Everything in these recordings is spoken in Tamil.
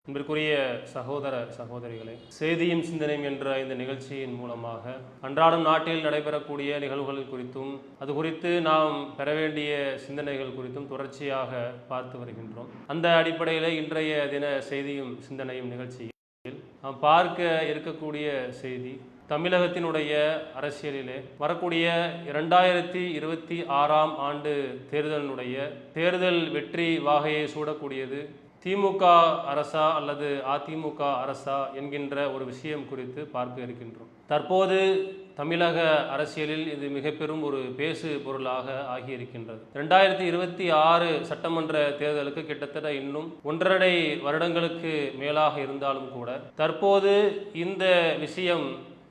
அன்பிற்குரிய சகோதர சகோதரிகளே, செய்தியும் சிந்தனையும் என்ற இந்த நிகழ்ச்சியின் மூலமாக அன்றாடம் நாட்டில் நடைபெறக்கூடிய நிகழ்வுகள் குறித்தும் அது குறித்து நாம் பெற வேண்டிய சிந்தனைகள் குறித்தும் தொடர்ச்சியாக பார்த்து வருகின்றோம். அந்த அடிப்படையில் இன்றைய தின செய்தியும் சிந்தனையும் நிகழ்ச்சியில் நாம் பார்க்க இருக்கக்கூடிய செய்தி தமிழகத்தினுடைய அரசியலிலே வரக்கூடிய 2026 ஆண்டு தேர்தலினுடைய தேர்தல் வெற்றி வாகையை சூடக்கூடியது திமுக அரசா அல்லது அதிமுக அரசா என்கின்ற ஒரு விஷயம் குறித்து பார்க்க இருக்கின்றோம். தற்போது தமிழக அரசியலில் இது மிக பெரும் ஒரு பேசு பொருளாக ஆகியிருக்கின்றது. 2026 சட்டமன்ற தேர்தலுக்கு கிட்டத்தட்ட இன்னும் 1.5 வருடங்களுக்கு மேலாக இருந்தாலும் கூட தற்போது இந்த விஷயம்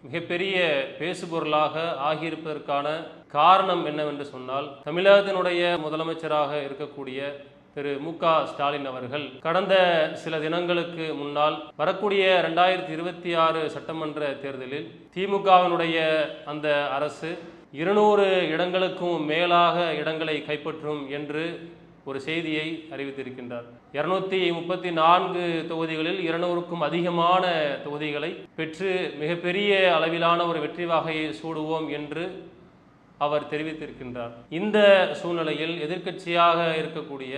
மிகப்பெரிய பேசு பொருளாக ஆகியிருப்பதற்கான காரணம் என்னவென்று சொன்னால், தமிழகத்தினுடைய முதலமைச்சராக இருக்கக்கூடிய திரு மு.க. ஸ்டாலின் அவர்கள் கடந்த சில தினங்களுக்கு முன்னால் வரக்கூடிய 2026 சட்டமன்ற தேர்தலில் திமுகவினுடைய அந்த அரசு 200 இடங்களுக்கும் மேலாக இடங்களை கைப்பற்றும் என்று ஒரு செய்தியை அறிவித்திருக்கின்றார். 234 தொகுதிகளில் 200க்கும் அதிகமான தொகுதிகளை பெற்று மிகப்பெரிய அளவிலான ஒரு வெற்றி வாகையை சூடுவோம் என்று அவர் தெரிவித்திருக்கின்றார். இந்த சூழ்நிலையில் எதிர்க்கட்சியாக இருக்கக்கூடிய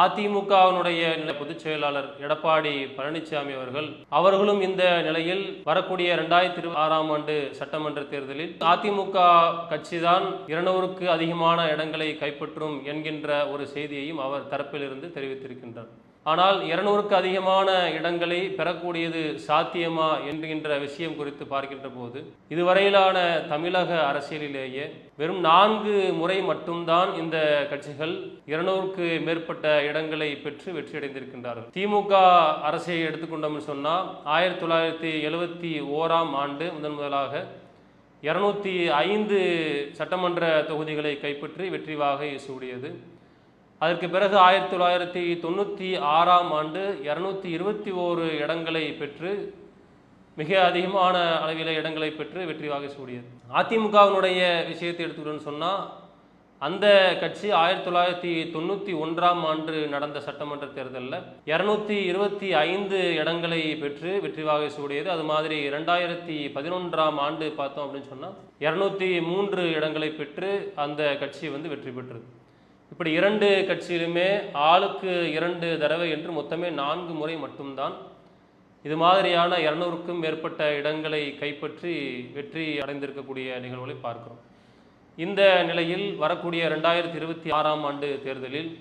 அதிமுகவினுடைய பொதுச் செயலாளர் எடப்பாடி பழனிசாமி அவர்களும் இந்த நிலையில் வரக்கூடிய 2026 ஆண்டு சட்டமன்ற தேர்தலில் அதிமுக கட்சிதான் 200க்கு அதிகமான இடங்களை கைப்பற்றும் என்கின்ற ஒரு செய்தியையும் அவர் தரப்பிலிருந்து தெரிவித்திருக்கின்றார். ஆனால் 200க்கு அதிகமான இடங்களை பெறக்கூடியது சாத்தியமா என்கின்ற விஷயம் குறித்து பார்க்கின்ற போது இதுவரையிலான தமிழக அரசியலிலேயே வெறும் 4 முறை மட்டும்தான் இந்த கட்சிகள் 200க்கு மேற்பட்ட இடங்களை பெற்று வெற்றியடைந்திருக்கின்றார்கள். திமுக அரசை எடுத்துக்கொண்டோம்னு சொன்னால் 1971 ஆண்டு முதலாக 205 சட்டமன்ற தொகுதிகளை கைப்பற்றி வெற்றி வாகை சூடியது. அதற்கு பிறகு 1996 ஆண்டு 221 இடங்களை பெற்று மிக அதிகமான அளவில இடங்களை பெற்று வெற்றி வாகை சூடியது. அதிமுகவினுடைய விஷயத்தை எடுத்துக்கிட்டோன்னு சொன்னால் அந்த கட்சி 1991 ஆண்டு நடந்த சட்டமன்ற தேர்தலில் 225 இடங்களை பெற்று வெற்றி வாகை சூடியது. அது மாதிரி 2011 ஆண்டு பார்த்தோம் அப்படின்னு சொன்னால் 203 இடங்களை பெற்று அந்த கட்சி வெற்றி பெற்றது. இப்படி 2 கட்சியிலுமே ஆளுக்கு 2 தடவை என்று மொத்தமே 4 முறை மட்டும்தான் இது மாதிரியான 200க்கும் மேற்பட்ட இடங்களை கைப்பற்றி வெற்றி அடைந்திருக்கக்கூடிய நிகழ்வுகளை பார்க்கிறோம். இந்த நிலையில் வரக்கூடிய 2026 ஆண்டு தேர்தலில்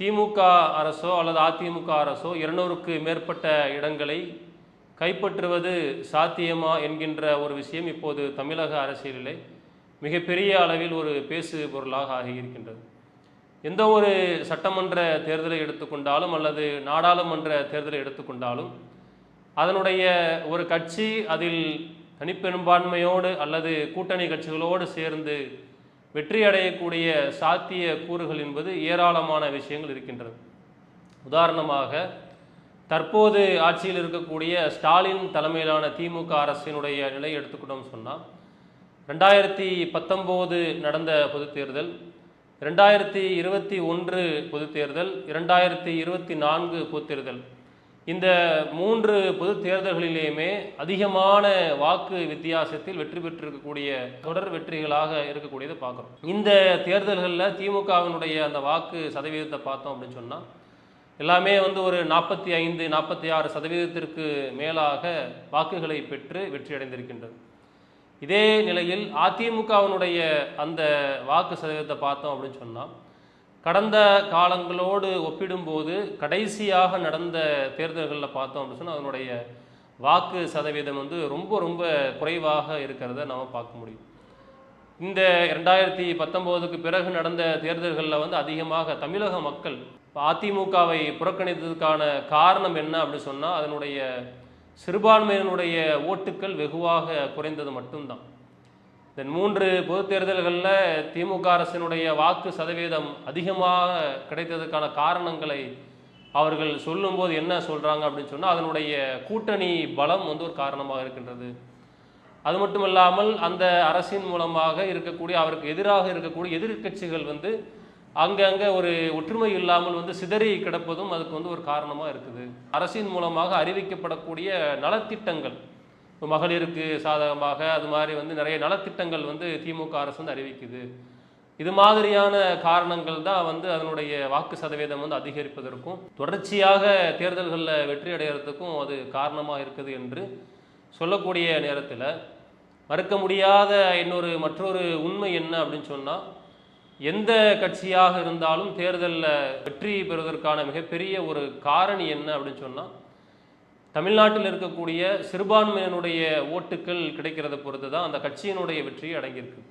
திமுக அரசோ அல்லது அதிமுக அரசோ 200க்கு மேற்பட்ட இடங்களை கைப்பற்றுவது சாத்தியமா என்கின்ற ஒரு விஷயம் இப்போது தமிழக அரசியலிலே மிகப்பெரிய அளவில் ஒரு பேசு பொருளாக ஆகியிருக்கின்றது. எந்த ஒரு சட்டமன்ற தேர்தலை எடுத்துக்கொண்டாலும் அல்லது நாடாளுமன்ற தேர்தலை எடுத்துக்கொண்டாலும் அதனுடைய ஒரு கட்சி அதில் தனிப்பெரும்பான்மையோடு அல்லது கூட்டணி கட்சிகளோடு சேர்ந்து வெற்றி அடையக்கூடிய சாத்திய கூறுகள் என்பது ஏராளமான விஷயங்கள் இருக்கின்றது. உதாரணமாக தற்போது ஆட்சியில் இருக்கக்கூடிய ஸ்டாலின் தலைமையிலான திமுக அரசினுடைய நிலை எடுத்துக்கிட்டோம் சொன்னால் 2019 நடந்த பொதுத் தேர்தல், 2021 பொதுத் தேர்தல், 2024 பொதுத் தேர்தல், இந்த 3 பொதுத் தேர்தல்களிலேயுமே அதிகமான வாக்கு வித்தியாசத்தில் வெற்றி பெற்றிருக்கக்கூடிய தொடர் வெற்றிகளாக இருக்கக்கூடியதை பார்க்குறோம். இந்த தேர்தல்களில் திமுகவினுடைய அந்த வாக்கு சதவீதத்தை பார்த்தோம் அப்படின்னு சொன்னால் எல்லாமே ஒரு 45-46% மேலாக வாக்குகளை பெற்று வெற்றி அடைந்திருக்கின்றது. இதே நிலையில் அதிமுகவினுடைய அந்த வாக்கு சதவீதத்தை பார்த்தோம் அப்படின்னு சொன்னால் கடந்த காலங்களோடு ஒப்பிடும்போது கடைசியாக நடந்த தேர்தல்களில் பார்த்தோம் அப்படின்னு சொன்னால் அதனுடைய வாக்கு சதவீதம் ரொம்ப ரொம்ப குறைவாக இருக்கிறத நாம் பார்க்க முடியும். இந்த 2019க்கு பிறகு நடந்த தேர்தல்களில் அதிகமாக தமிழக மக்கள் அதிமுகவை புறக்கணித்ததுக்கான காரணம் என்ன அப்படின்னு சொன்னால் அதனுடைய சிறுபான்மையினுடைய ஓட்டுக்கள் வெகுவாக குறைந்தது மட்டும்தான். இந்த 3 பொது தேர்தல்களில் திமுக அரசினுடைய வாக்கு சதவீதம் அதிகமாக கிடைத்ததுக்கான காரணங்களை அவர்கள் சொல்லும்போது என்ன சொல்கிறாங்க அப்படின்னு சொன்னால் அதனுடைய கூட்டணி பலம் ஒரு காரணமாக இருக்கின்றது. அது மட்டும் இல்லாமல் அந்த அரசின் மூலமாக இருக்கக்கூடிய அவருக்கு எதிராக இருக்கக்கூடிய எதிர்க்கட்சிகள் அங்கங்கே ஒரு ஒற்றுமை இல்லாமல் வந்து சிதறி கிடப்பதும் அதுக்கு வந்து ஒரு காரணமாக இருக்குது. அரசின் மூலமாக அறிவிக்கப்படக்கூடிய நலத்திட்டங்கள், மகளிருக்கு சாதகமாக அது மாதிரி வந்து நிறைய நலத்திட்டங்கள் வந்து திமுக அரசு வந்து அறிவிக்குது. இது மாதிரியான காரணங்கள் தான் வந்து அதனுடைய வாக்கு சதவீதம் வந்து அதிகரிப்பதற்கும் தொடர்ச்சியாக தேர்தல்களில் வெற்றி அடைகிறதுக்கும் அது காரணமாக இருக்குது என்று சொல்லக்கூடிய நேரத்தில் மறுக்க முடியாத மற்றொரு உண்மை என்ன அப்படின்னு சொன்னால், எந்த கட்சியாக இருந்தாலும் தேர்தலில் வெற்றி பெறுவதற்கான மிகப்பெரிய ஒரு காரணி என்ன அப்படின்னு சொன்னால், தமிழ்நாட்டில் இருக்கக்கூடிய சிறுபான்மையினுடைய ஓட்டுக்கள் கிடைக்கிறத பொறுத்து தான் அந்த கட்சியினுடைய வெற்றியை அடங்கியிருக்கு.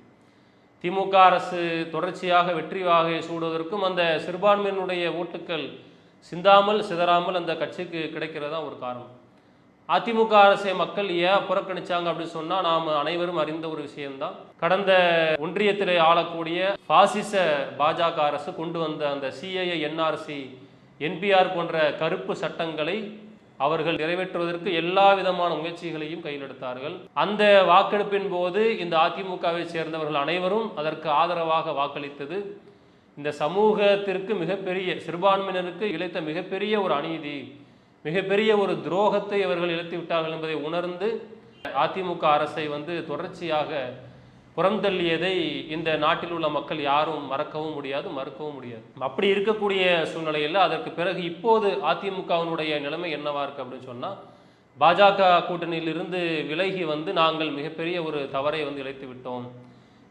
திமுக அரசு தொடர்ச்சியாக வெற்றி வாகை சூடுவதற்கும் அந்த சிறுபான்மையினுடைய ஓட்டுக்கள் சிந்தாமல் சிதறாமல் அந்த கட்சிக்கு கிடைக்கிறது தான் ஒரு காரணம். அதிமுக அரசை மக்கள் ஏன் புறக்கணிச்சாங்க அப்படின்னு சொன்னால், நாம் அனைவரும் அறிந்த ஒரு விஷயம்தான். கடந்த ஒன்றியத்தில் ஆளக்கூடிய பாசிச பாஜக அரசு கொண்டு வந்த அந்த சிஏஏ, என்ஆர்சி, என்பிஆர் போன்ற கருப்பு சட்டங்களை அவர்கள் நிறைவேற்றுவதற்கு எல்லா விதமான முயற்சிகளையும் கையில் எடுத்தார்கள். அந்த வாக்கெடுப்பின் போது இந்த அதிமுகவை சேர்ந்தவர்கள் அனைவரும் அதற்கு ஆதரவாக வாக்களித்தது இந்த சமூகத்திற்கு மிகப்பெரிய, சிறுபான்மையினருக்கு இழைத்த மிகப்பெரிய ஒரு அநீதி, மிகப்பெரிய ஒரு துரோகத்தை அவர்கள் இழைத்து விட்டார்கள் என்பதை உணர்ந்து அதிமுக அரசை வந்து தொடர்ச்சியாக புறந்தள்ளியதை இந்த நாட்டில் உள்ள மக்கள் யாரும் மறக்கவும் முடியாது, மறுக்கவும் முடியாது. அப்படி இருக்கக்கூடிய சூழ்நிலையில் அதற்கு பிறகு இப்போது அதிமுகவினுடைய நிலைமை என்னவா இருக்கு அப்படின்னு சொன்னால், பாஜக கூட்டணியிலிருந்து விலகி வந்து நாங்கள் மிகப்பெரிய ஒரு தவறை வந்து இழைத்து விட்டோம்.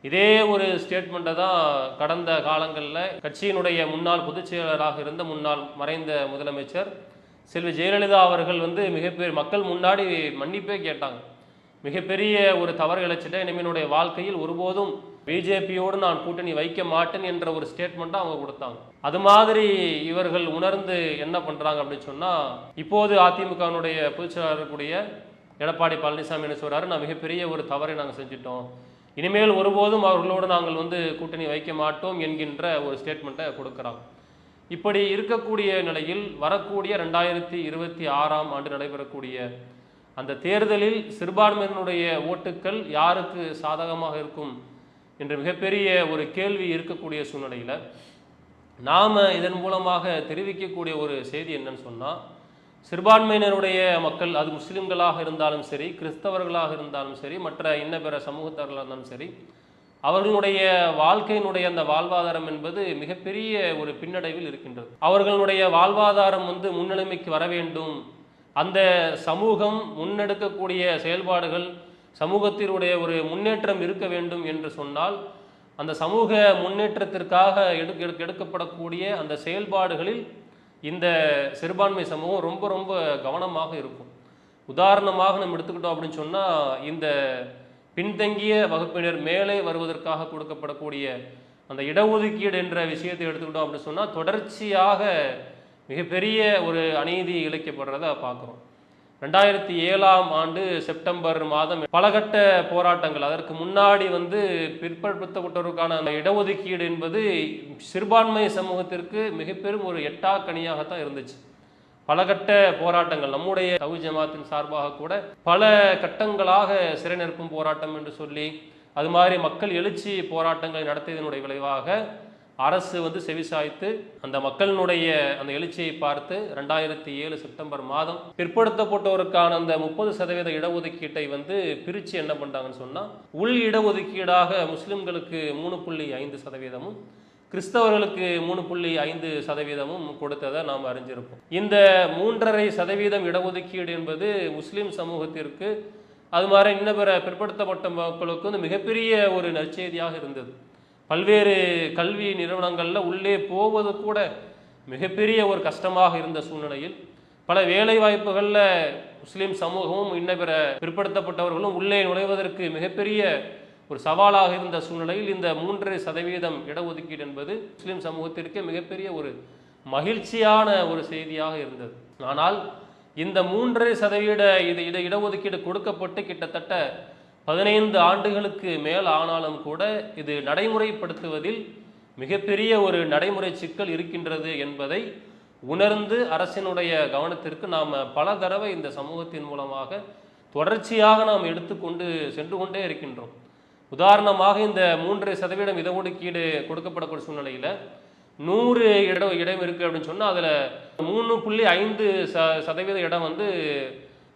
இதே ஒரு ஸ்டேட்மெண்ட்டை தான் கடந்த காலங்களில் கட்சியினுடைய முன்னாள் பொதுச் செயலராக இருந்த முன்னாள் மறைந்த முதலமைச்சர் செல்வி ஜெயலலிதா அவர்கள் வந்து மிகப்பெரிய மக்கள் முன்னாடி மன்னிப்பே கேட்டாங்க. மிகப்பெரிய ஒரு தவறு இழைச்சிட்டேன், இனிமேனுடைய வாழ்க்கையில் ஒருபோதும் பிஜேபியோடு நான் கூட்டணி வைக்க மாட்டேன் என்ற ஒரு ஸ்டேட்மெண்ட்டை அவங்க கொடுத்தாங்க. அது மாதிரி இவர்கள் உணர்ந்து என்ன பண்ணுறாங்க அப்படின்னு சொன்னால், இப்போது அதிமுகவினுடைய பொதுச் செயலாளர் கூடிய எடப்பாடி பழனிசாமி என்ன சொல்கிறாரு, நான் மிகப்பெரிய ஒரு தவறை நாங்கள் செஞ்சிட்டோம், இனிமேல் ஒருபோதும் அவர்களோடு நாங்கள் வந்து கூட்டணி வைக்க மாட்டோம் என்கின்ற ஒரு ஸ்டேட்மெண்ட்டை கொடுக்குறாங்க. இப்படி இருக்கக்கூடிய நிலையில் வரக்கூடிய 2026ஆம் ஆண்டு நடைபெறக்கூடிய அந்த தேர்தலில் சிறுபான்மையினுடைய ஓட்டுக்கள் யாருக்கு சாதகமாக இருக்கும் என்ற மிகப்பெரிய ஒரு கேள்வி இருக்கக்கூடிய சூழ்நிலையில் நாம் இதன் மூலமாக தெரிவிக்கக்கூடிய ஒரு செய்தி என்னன்னு சொன்னால், சிறுபான்மையினருடைய மக்கள், அது முஸ்லிம்களாக இருந்தாலும் சரி, கிறிஸ்தவர்களாக இருந்தாலும் சரி, மற்ற இன்ன பிற சமூகத்தவர்களாக இருந்தாலும் சரி, அவர்களுடைய வாழ்க்கையினுடைய அந்த வாழ்வாதாரம் என்பது மிகப்பெரிய ஒரு பின்னடைவில் இருக்கின்றது. அவர்களுடைய வாழ்வாதாரம் வந்து முன்னிலைமைக்கு வர வேண்டும், அந்த சமூகம் முன்னெடுக்கக்கூடிய செயல்பாடுகள், சமூகத்தினுடைய ஒரு முன்னேற்றம் இருக்க வேண்டும் என்று சொன்னால், அந்த சமூக முன்னேற்றத்திற்காக எடுக்கப்படக்கூடிய அந்த செயல்பாடுகளில் இந்த சிறுபான்மை சமூகம் ரொம்ப ரொம்ப கவனமாக இருக்கும். உதாரணமாக நம்ம எடுத்துக்கிட்டோம் அப்படின்னு சொன்னால், இந்த பின்தங்கிய வகுப்பினர் மேலே வருவதற்காக கொடுக்கப்படக்கூடிய அந்த இடஒதுக்கீடு என்ற விஷயத்தை எடுத்துக்கிட்டோம் அப்படின்னு சொன்னால், தொடர்ச்சியாக மிகப்பெரிய ஒரு அநீதி இழைக்கப்படுறதை பார்க்குறோம். 2007ஆம் ஆண்டு செப்டம்பர் மாதம் பலகட்ட போராட்டங்கள், அதற்கு முன்னாடி வந்து பிற்படுத்தப்பட்டவருக்கான அந்த இடஒதுக்கீடு என்பது சிறுபான்மை சமூகத்திற்கு மிகப்பெரும் ஒரு எட்டாக்கனியாகத்தான் இருந்துச்சு. பலகட்ட போராட்டங்கள், நம்முடைய தவ்ஹீத் ஜமாத்தின் சார்பாக கூட பல கட்டங்களாக சிறை நிரப்பும் போராட்டம் என்று சொல்லி அது மாதிரி மக்கள் எழுச்சி போராட்டங்களை நடத்தியதனுடைய விளைவாக அரசு வந்து செவிசாய்த்து அந்த மக்களினுடைய அந்த எழுச்சியை பார்த்து 2007 செப்டம்பர் மாதம் பிற்படுத்தப்பட்டோருக்கான அந்த 30% இடஒதுக்கீட்டை வந்து பிரித்து என்ன பண்ணுறாங்கன்னு சொன்னால், உள் இடஒதுக்கீடாக முஸ்லிம்களுக்கு 3.5%, கிறிஸ்தவர்களுக்கு 3.5% கொடுத்ததை நாம் அறிஞ்சிருப்போம். இந்த 3.5% இடஒதுக்கீடு என்பது முஸ்லிம் சமூகத்திற்கு, அது மாதிரி இன்ன பிற பிற்படுத்தப்பட்ட மக்களுக்கு வந்து மிகப்பெரிய ஒரு நற்செய்தியாக இருந்தது. பல்வேறு கல்வி நிறுவனங்களில் உள்ளே போவது கூட மிகப்பெரிய ஒரு கஷ்டமாக இருந்த சூழ்நிலையில், பல வேலை வாய்ப்புகளில் முஸ்லீம் சமூகமும் இன்ன பிற பிற்படுத்தப்பட்டவர்களும் உள்ளே நுழைவதற்கு மிகப்பெரிய ஒரு சவாலாக இருந்த சூழ்நிலையில் இந்த 3.5% இடஒதுக்கீடு என்பது முஸ்லீம் சமூகத்திற்கு மிகப்பெரிய ஒரு மகிழ்ச்சியான ஒரு செய்தியாக இருந்தது. ஆனால் இந்த 3.5% இடஒதுக்கீடு கொடுக்கப்பட்டு கிட்டத்தட்ட 15 ஆண்டுகளுக்கு மேல் ஆனாலும் கூட இது நடைமுறைப்படுத்துவதில் மிகப்பெரிய ஒரு நடைமுறை சிக்கல் இருக்கின்றது என்பதை உணர்ந்து அரசினுடைய கவனத்திற்கு நாம் பல தடவை இந்த சமூகத்தின் மூலமாக தொடர்ச்சியாக நாம் எடுத்துக்கொண்டு சென்று கொண்டே இருக்கின்றோம். உதாரணமாக இந்த 3.5% இடஒதுக்கீடு கொடுக்கப்படக்கூடிய சூழ்நிலையில் 100 இடம் இருக்குது அப்படின்னு சொன்னால் அதில் 3.5% இடம் வந்து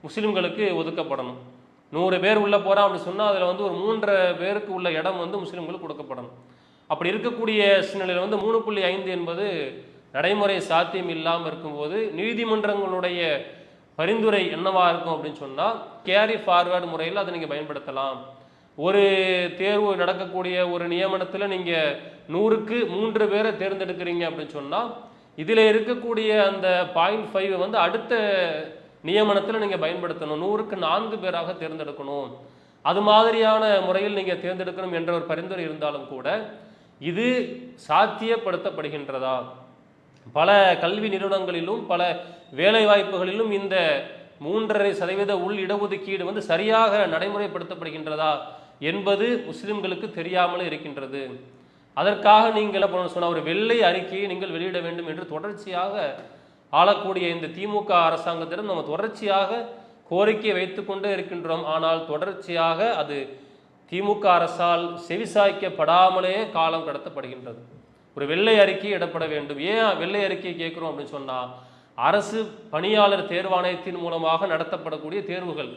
முஸ்லீம்களுக்கு ஒதுக்கப்படணும். 100 பேர் உள்ளே போகிறான் அப்படின்னு சொன்னால் அதில் வந்து ஒரு 3.5 பேருக்கு உள்ள இடம் வந்து முஸ்லீம்களுக்கு கொடுக்கப்படணும். அப்படி இருக்கக்கூடிய சூழ்நிலையில் வந்து 3.5 என்பது நடைமுறை சாத்தியம் இல்லாமல் இருக்கும்போது நீதிமன்றங்களுடைய பரிந்துரை என்னவா இருக்கும் அப்படின்னு சொன்னால் கேரி ஃபார்வர்டு முறையில் அதை நீங்கள் பயன்படுத்தலாம். ஒரு தேர்வு நடக்கக்கூடிய ஒரு நியமனத்தில் நீங்கள் 100க்கு 3 பேரை தேர்ந்தெடுக்கிறீங்க அப்படின்னு சொன்னால் இதில் இருக்கக்கூடிய அந்த 0.5 வந்து அடுத்த நியமனத்தில் நீங்கள் பயன்படுத்தணும். 100க்கு 4 பேராக தேர்ந்தெடுக்கணும். அது மாதிரியான முறையில் நீங்கள் தேர்ந்தெடுக்கணும் என்ற ஒரு பரிந்துரை இருந்தாலும் கூட இது சாத்தியப்படுத்தப்படுகின்றதா? பல கல்வி நிறுவனங்களிலும் பல வேலை வாய்ப்புகளிலும் இந்த 3.5% உள் இடஒதுக்கீடு வந்து சரியாக நடைமுறைப்படுத்தப்படுகின்றதா என்பது முஸ்லிம்களுக்கு தெரியாமல் இருக்கின்றது. அதற்காக நீங்கள் என்ன பண்ணணும் சொன்னால் ஒரு வெள்ளை அறிக்கையை நீங்கள் வெளியிட வேண்டும் என்று தொடர்ச்சியாக ஆளக்கூடிய இந்த திமுக அரசாங்கத்திடம் நம்ம தொடர்ச்சியாக கோரிக்கை வைத்து கொண்டே இருக்கின்றோம். ஆனால் தொடர்ச்சியாக அது திமுக அரசால் செவிசாய்க்கப்படாமலே காலம் கடத்தப்படுகின்றது. ஒரு வெள்ளை அறிக்கை இடப்பட வேண்டும். ஏன் வெள்ளை அறிக்கையை கேட்குறோம் அப்படின்னு சொன்னால் அரசு பணியாளர் தேர்வாணையத்தின் மூலமாக நடத்தப்படக்கூடிய தேர்வுகள்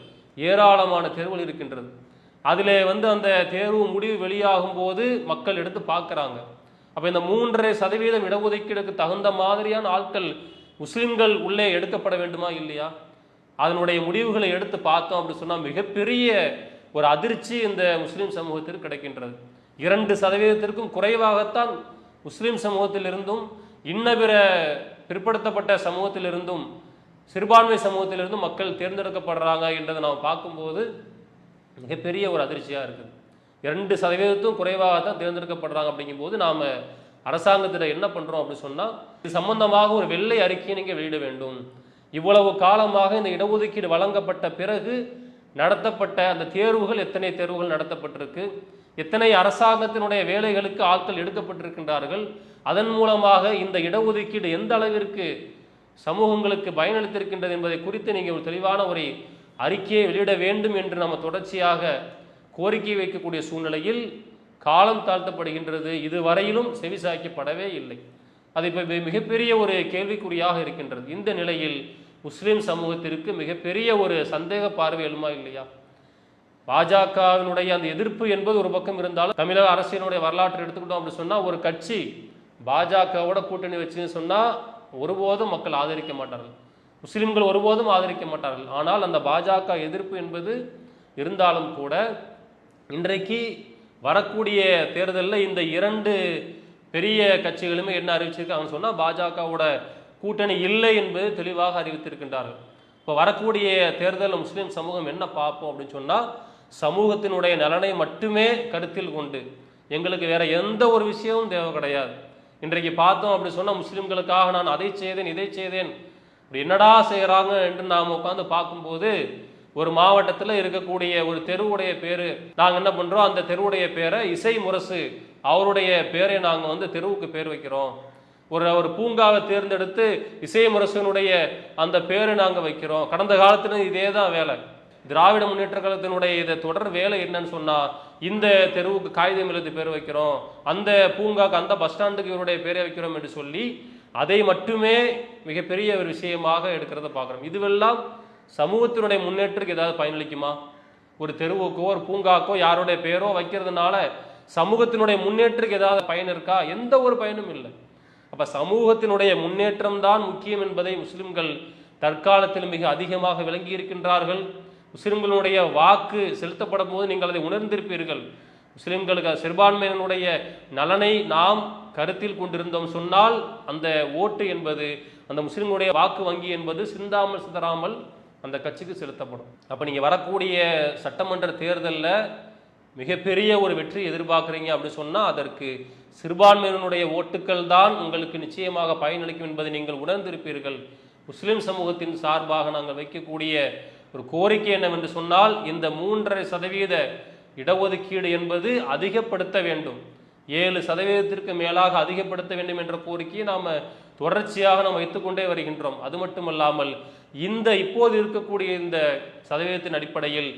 ஏராளமான தேர்வுகள் இருக்கின்றது. அதில் வந்து அந்த தேர்வு முடிவு வெளியாகும் போது மக்கள் எடுத்து பார்க்குறாங்க. அப்போ இந்த 3.5% இடஒதுக்கீடுக்கு தகுந்த மாதிரியான ஆட்கள் முஸ்லிம்கள் உள்ளே எடுக்கப்பட வேண்டுமா இல்லையா? அதனுடைய முடிவுகளை எடுத்து பார்த்தோம் அப்படின்னு சொன்னால் மிகப்பெரிய ஒரு அதிர்ச்சி இந்த முஸ்லீம் சமூகத்திற்கு கிடைக்கின்றது. 2%த்திற்கும் குறைவாகத்தான் முஸ்லீம் சமூகத்திலிருந்தும் இன்ன பிற பிற்படுத்தப்பட்ட சமூகத்திலிருந்தும் சிறுபான்மை சமூகத்திலிருந்தும் மக்கள் தேர்ந்தெடுக்கப்படுறாங்க என்றதை நாம் பார்க்கும்போது மிகப்பெரிய ஒரு அதிர்ச்சியாக இருக்குது. 2%த்தும் குறைவாகத்தான் தேர்ந்தெடுக்கப்படுறாங்க. அப்படிங்கும்போது நாம் அரசாங்கத்தில் என்ன பண்ணுறோம் அப்படின்னு சொன்னால் இது சம்பந்தமாக ஒரு வெள்ளை அறிக்கையை நீங்கள் வெளியிட வேண்டும். இவ்வளவு காலமாக இந்த இடஒதுக்கீடு வழங்கப்பட்ட பிறகு நடத்தப்பட்ட அந்த தேர்வுகள், எத்தனை தேர்வுகள் நடத்தப்பட்டிருக்கு, எத்தனை அரசாங்கத்தினுடைய வேலைகளுக்கு ஆட்கள் எடுக்கப்பட்டிருக்கின்றார்கள், அதன் மூலமாக இந்த இடஒதுக்கீடு எந்த அளவிற்கு சமூகங்களுக்கு பயனளித்திருக்கின்றது என்பதை குறித்து நீங்கள் ஒரு தெளிவான ஒரு அறிக்கையை வெளியிட வேண்டும் என்று நம்ம தொடர்ச்சியாக கோரிக்கை வைக்கக்கூடிய சூழ்நிலையில் காலம் தாழ்த்தப்படுகின்றது. இதுவரையிலும் செவிசாய்க்கப்படவே இல்லை. அது இப்போ மிகப்பெரிய ஒரு கேள்விக்குறியாக இருக்கின்றது. இந்த நிலையில் முஸ்லீம் சமூகத்திற்கு மிகப்பெரிய ஒரு சந்தேக பார்வை எழுமா இல்லையா? பாஜகவினுடைய அந்த எதிர்ப்பு என்பது ஒரு பக்கம் இருந்தாலும் தமிழக அரசியலுடைய வரலாற்றை எடுத்துக்கிட்டோம் அப்படின்னு சொன்னால் ஒரு கட்சி பாஜகவோட கூட்டணி வச்சுன்னு சொன்னால் ஒருபோதும் மக்கள் ஆதரிக்க மாட்டார்கள், முஸ்லிம்கள் ஒருபோதும் ஆதரிக்க மாட்டார்கள். ஆனால் அந்த பாஜக எதிர்ப்பு என்பது இருந்தாலும் கூட இன்றைக்கு வரக்கூடிய தேர்தலில் இந்த 2 பெரிய கட்சிகளுமே என்ன அறிவிச்சிருக்காங்கன்னு சொன்னால் பாஜகவோட கூட்டணி இல்லை என்பது தெளிவாக அறிவித்திருக்கின்றார்கள். இப்போ வரக்கூடிய தேர்தலில் முஸ்லீம் சமூகம் என்ன பார்ப்போம் அப்படின்னு சொன்னால் சமூகத்தினுடைய நலனை மட்டுமே கருத்தில் கொண்டு எங்களுக்கு வேற எந்த ஒரு விஷயமும் தேவை கிடையாது. இன்றைக்கு பார்த்தோம் அப்படின்னு சொன்னால் முஸ்லீம்களுக்காக நான் அதை செய்தேன் இதை செய்தேன் இப்படி என்னடா செய்கிறாங்க என்று நாம் உட்காந்து பார்க்கும்போது ஒரு மாவட்டத்தில் இருக்கக்கூடிய ஒரு தெருவுடைய பேர் நாங்கள் என்ன பண்ணுறோம், அந்த தெருவுடைய பேரை இசை முரசு அவருடைய பேரை நாங்கள் வந்து தெருவுக்கு பேர் வைக்கிறோம். ஒரு பூங்காவை தேர்ந்தெடுத்து இசை முரசனுடைய அந்த பேரை நாங்கள் வைக்கிறோம். கடந்த காலத்தில் இதே தான் வேலை. திராவிட முன்னேற்ற கழகத்தினுடைய இதை தொடர் வேலை என்னன்னு சொன்னால் இந்த தெருவுக்கு காகிதம் எழுதி பேர் வைக்கிறோம், அந்த பூங்காக்கு அந்த பஸ் ஸ்டாண்டுக்கு இவருடைய பேரை வைக்கிறோம் என்று சொல்லி அதை மட்டுமே மிகப்பெரிய ஒரு விஷயமாக எடுக்கிறத பார்க்குறோம். இதுவெல்லாம் சமூகத்தினுடைய முன்னேற்றத்துக்கு ஏதாவது பயனளிக்குமா? ஒரு தெருவுக்கோ ஒரு பூங்காக்கோ யாருடைய பேரோ வைக்கிறதுனால சமூகத்தினுடைய முன்னேற்றத்துக்கு ஏதாவது பயன் இருக்கா? எந்த ஒரு பயனும் இல்லை. அப்போ சமூகத்தினுடைய முன்னேற்றம் தான் முக்கியம் என்பதை முஸ்லிம்கள் தற்காலத்தில் மிக அதிகமாக விளங்கி இருக்கின்றார்கள். முஸ்லிம்களுடைய வாக்கு செலுத்தப்படும் போது நீங்கள் அதை உணர்ந்திருப்பீர்கள். முஸ்லிம்களுக்கு சிறுபான்மையினுடைய நலனை நாம் கருத்தில் கொண்டிருந்தோம் சொன்னால் அந்த ஓட்டு என்பது அந்த முஸ்லிம்களுடைய வாக்கு வங்கி என்பது சிந்தாமல் சிதறாமல் அந்த கட்சிக்கு செலுத்தப்படும். அப்போ நீங்கள் வரக்கூடிய சட்டமன்ற தேர்தலில் மிகப்பெரிய ஒரு வெற்றி எதிர்பார்க்குறீங்க அப்படின்னு சொன்னால் அதற்கு சிறுபான்மையினுடைய ஓட்டுக்கள் தான் உங்களுக்கு நிச்சயமாக பயனளிக்கும் என்பதை நீங்கள் உணர்ந்திருப்பீர்கள். முஸ்லிம் சமூகத்தின் சார்பாக நாங்கள் வைக்கக்கூடிய ஒரு கோரிக்கை என்னவென்று சொன்னால் இந்த 3.5% இடஒதுக்கீடு என்பது அதிகப்படுத்த வேண்டும். 7% மேலாக அதிகப்படுத்த வேண்டும் என்ற கோரிக்கையை நாம் தொடர்ச்சியாக நாம் வைத்துக்கொண்டே வருகின்றோம். அது மட்டுமல்லாமல் இந்த இப்போது இருக்கக்கூடிய இந்த சதவீதத்தின் அடிப்படையில்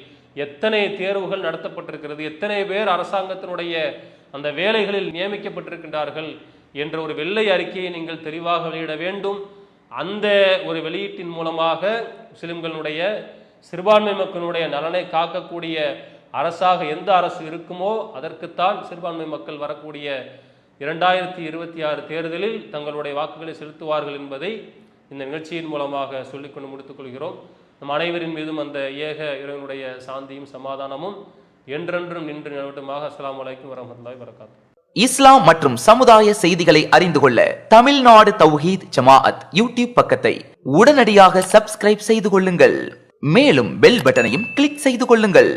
எத்தனை தேர்வுகள் நடத்தப்பட்டிருக்கிறது, எத்தனை பேர் அரசாங்கத்தினுடைய அந்த வேலைகளில் நியமிக்கப்பட்டிருக்கின்றார்கள் என்ற ஒரு வெள்ளை அறிக்கையை நீங்கள் தெளிவாக வெளியிட வேண்டும். அந்த ஒரு வெளியீட்டின் மூலமாக முஸ்லிம்களுடைய சிறுபான்மை மக்களுடைய நலனை காக்கக்கூடிய அரசாக எந்த அரசு இருக்குமோ அதற்குத்தான் சிறுபான்மை மக்கள் வரக்கூடிய 2026 தேர்தலில் தங்களுடைய வாக்குகளை செலுத்துவார்கள் என்பதை இந்த நிகழ்ச்சியின் மூலமாக சொல்லிக்கொண்டு முடித்துக் கொள்கிறோம். நம் அனைவரின் மீதும் அந்த ஏக இறைவனுடைய சாந்தியும் சமாதானமும் என்றென்றும் நின்று நிலவட்டுமாக. அஸ்ஸலாமு அலைக்கும் வரஹ்மத்துல்லாஹி வபரகாத்துஹு. இஸ்லாம் மற்றும் சமுதாய செய்திகளை அறிந்து கொள்ள தமிழ்நாடு தௌஹீத் ஜமாஅத் யூடியூப் பக்கத்தை உடனடியாக சப்ஸ்கிரைப் செய்து கொள்ளுங்கள். மேலும் பெல் பட்டனையும் கிளிக் செய்து கொள்ளுங்கள்.